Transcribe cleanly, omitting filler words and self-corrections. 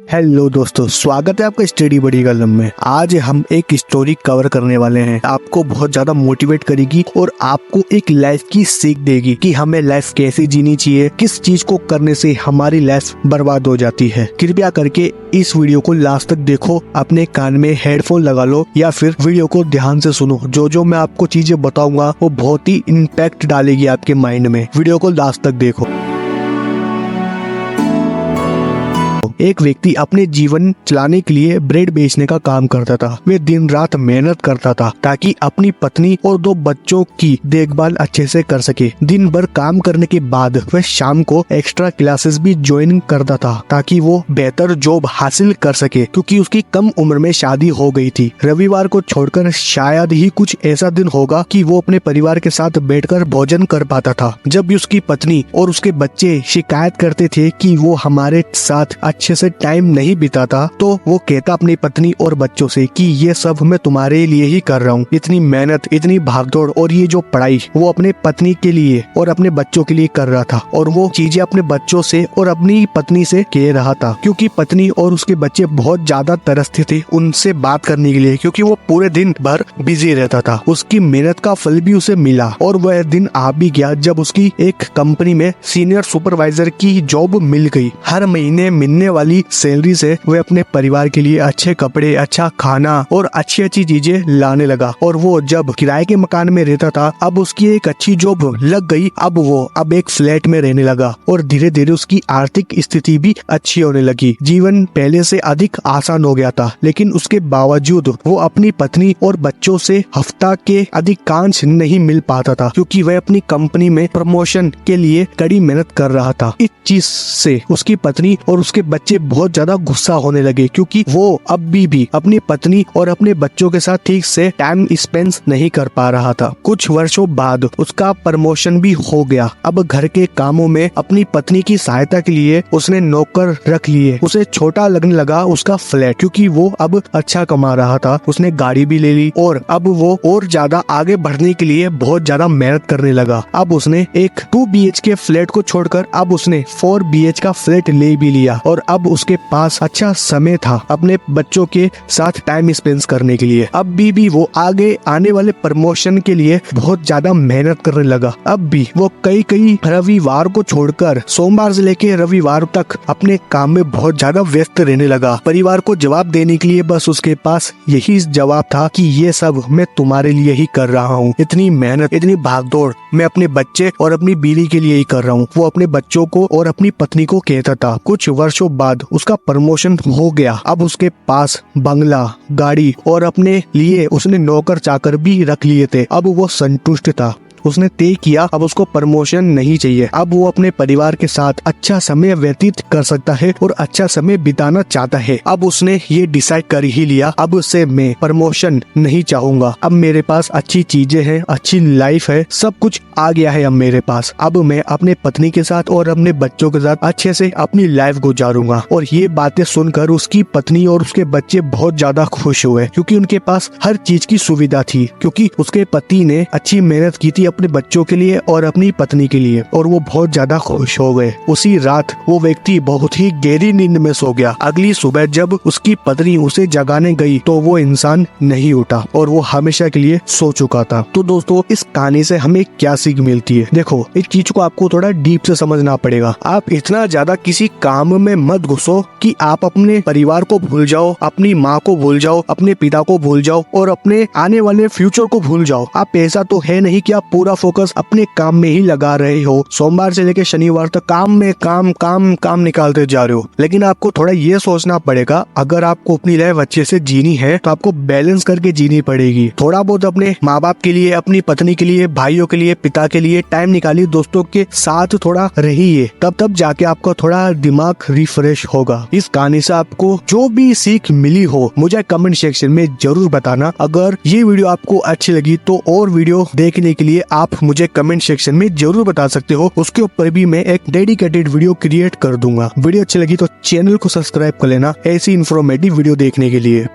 Hello दोस्तों, स्वागत है आपका स्टडी बड़ी कलम में। आज हम एक स्टोरी कवर करने वाले हैं, आपको बहुत ज्यादा मोटिवेट करेगी और आपको एक लाइफ की सीख देगी कि हमें लाइफ कैसे जीनी चाहिए, किस चीज को करने से हमारी लाइफ बर्बाद हो जाती है। कृपया करके इस वीडियो को लास्ट तक देखो, अपने कान में हेडफोन लगा लो या फिर वीडियो को ध्यान से सुनो। जो मैं आपको चीजें बताऊंगा वो बहुत ही इम्पैक्ट डालेगी आपके माइंड में। वीडियो को लास्ट तक देखो। एक व्यक्ति अपने जीवन चलाने के लिए ब्रेड बेचने का काम करता था। वे दिन रात मेहनत करता था ताकि अपनी पत्नी और 2 बच्चों की देखभाल अच्छे से कर सके। दिन भर काम करने के बाद वह शाम को एक्स्ट्रा क्लासेस भी ज्वाइन करता था ताकि वो बेहतर जॉब हासिल कर सके, क्योंकि उसकी कम उम्र में शादी हो गई थी। रविवार को छोड़कर शायद ही कुछ ऐसा दिन होगा कि वो अपने परिवार के साथ बैठकर भोजन कर पाता था। जब भी उसकी पत्नी और उसके बच्चे शिकायत करते थे कि वो हमारे साथ अच्छे से टाइम नहीं बिताता, तो वो कहता अपनी पत्नी और बच्चों से कि ये सब मैं तुम्हारे लिए ही कर रहा हूँ। इतनी मेहनत, इतनी भागदौड़ और ये जो पढ़ाई वो अपने पत्नी के लिए और अपने बच्चों के लिए कर रहा था, और वो चीजें अपने बच्चों से और अपनी पत्नी से कह रहा था, क्योंकि पत्नी और उसके बच्चे बहुत ज्यादा तरसते थे उनसे बात करने के लिए, क्योंकि वो पूरे दिन भर बिजी रहता था। उसकी मेहनत का फल भी उसे मिला और वह दिन आ भी गया जब उसकी एक कंपनी में सीनियर सुपरवाइजर की जॉब मिल गई। हर महीने मिलने वाली सैलरी से वह अपने परिवार के लिए अच्छे कपड़े, अच्छा खाना और अच्छी अच्छी चीजें लाने लगा। और वो जब किराए के मकान में रहता था, अब उसकी एक अच्छी जॉब लग गई। अब वो एक फ्लैट में रहने लगा और धीरे धीरे उसकी आर्थिक स्थिति भी अच्छी होने लगी। जीवन पहले से अधिक आसान हो गया था, लेकिन उसके बावजूद वो अपनी पत्नी और बच्चों से हफ्ता के अधिकांश नहीं मिल पाता था, क्योंकि वह अपनी कंपनी में प्रमोशन के लिए कड़ी मेहनत कर रहा था। इस चीज से उसकी पत्नी और उसके बच्चे बहुत ज्यादा गुस्सा होने लगे, क्योंकि वो अब भी अपनी पत्नी और अपने बच्चों के साथ ठीक से टाइम स्पेंड नहीं कर पा रहा था। कुछ वर्षों बाद उसका प्रमोशन भी हो गया। अब घर के कामों में अपनी पत्नी की सहायता के लिए उसने नौकर रख लिए। उसे छोटा लगने लगा उसका फ्लैट, क्योंकि वो अब अच्छा कमा रहा था। उसने गाड़ी भी ले ली और अब वो और ज्यादा आगे बढ़ने के लिए बहुत ज्यादा मेहनत करने लगा। अब उसने एक 2 BHK फ्लैट को छोड़कर अब उसने 4 BH का फ्लैट ले भी लिया, और अब उसके पास अच्छा समय था अपने बच्चों के साथ टाइम स्पेंड करने के लिए। अब भी वो आगे आने वाले प्रमोशन के लिए बहुत ज्यादा मेहनत करने लगा। अब भी वो कई रविवार को छोड़कर सोमवार से लेके रविवार तक अपने काम में बहुत ज्यादा व्यस्त रहने लगा। परिवार को जवाब देने के लिए बस उसके पास यही जवाब था कि ये सब मैं तुम्हारे लिए ही कर रहा हूँ। इतनी मेहनत, इतनी भागदौड़ मैं अपने बच्चे और अपनी बीवी के लिए ही कर रहा हूँ। वो अपने बच्चों को और अपनी पत्नी को कहता था। कुछ वर्षों बाद उसका प्रमोशन हो गया। अब उसके पास बंगला, गाड़ी और अपने लिए उसने नौकर चाकर भी रख लिए थे। अब वो संतुष्ट था। उसने तय किया अब उसको प्रमोशन नहीं चाहिए। अब वो अपने परिवार के साथ अच्छा समय व्यतीत कर सकता है और अच्छा समय बिताना चाहता है। अब उसने ये डिसाइड कर ही लिया, अब से मैं प्रमोशन नहीं चाहूंगा। अब मेरे पास अच्छी चीजें हैं, अच्छी लाइफ है, सब कुछ आ गया है अब मेरे पास। अब मैं अपने पत्नी के साथ और अपने बच्चों के साथ अच्छे से अपनी लाइफ गुजारूंगा। और ये बातें सुनकर उसकी पत्नी और उसके बच्चे बहुत ज्यादा खुश हुए, क्योंकि उनके पास हर चीज की सुविधा थी, क्योंकि उसके पति ने अच्छी मेहनत की थी अपने बच्चों के लिए और अपनी पत्नी के लिए, और वो बहुत ज्यादा खुश हो गए। उसी रात वो व्यक्ति बहुत ही गहरी नींद में सो गया। अगली सुबह जब उसकी पत्नी उसे जगाने गई तो वो इंसान नहीं उठा और वो हमेशा के लिए सो चुका था। तो दोस्तों, इस कहानी से हमें क्या सीख मिलती है? देखो, इस चीज को आपको थोड़ा डीप से समझना पड़ेगा। आप इतना ज्यादा किसी काम में मत घुसो कि आप अपने परिवार को भूल जाओ, अपनी माँ को भूल जाओ, अपने पिता को भूल जाओ और अपने आने वाले फ्यूचर को भूल जाओ। आप ऐसा तो है नहीं कि आप पूरा फोकस अपने काम में ही लगा रहे हो। सोमवार से लेकर शनिवार तक काम में काम निकालते जा रहे हो। लेकिन आपको थोड़ा ये सोचना पड़ेगा, अगर आपको अपनी लाइफ अच्छे से जीनी है तो आपको बैलेंस करके जीनी पड़ेगी। थोड़ा बहुत अपने माँ बाप के लिए, अपनी पत्नी के लिए, भाइयों के लिए, पिता के लिए टाइम निकालिए, दोस्तों के साथ थोड़ा रहिए, तब जाके आपका थोड़ा दिमाग रिफ्रेश होगा। इस कहानी से आपको जो भी सीख मिली हो मुझे कमेंट सेक्शन में जरूर बताना। अगर ये वीडियो आपको अच्छी लगी तो और वीडियो देखने के लिए आप मुझे कमेंट सेक्शन में जरूर बता सकते हो। उसके ऊपर भी मैं एक डेडिकेटेड वीडियो क्रिएट कर दूंगा। वीडियो अच्छी लगी तो चैनल को सब्सक्राइब कर लेना ऐसी इन्फॉर्मेटिव वीडियो देखने के लिए।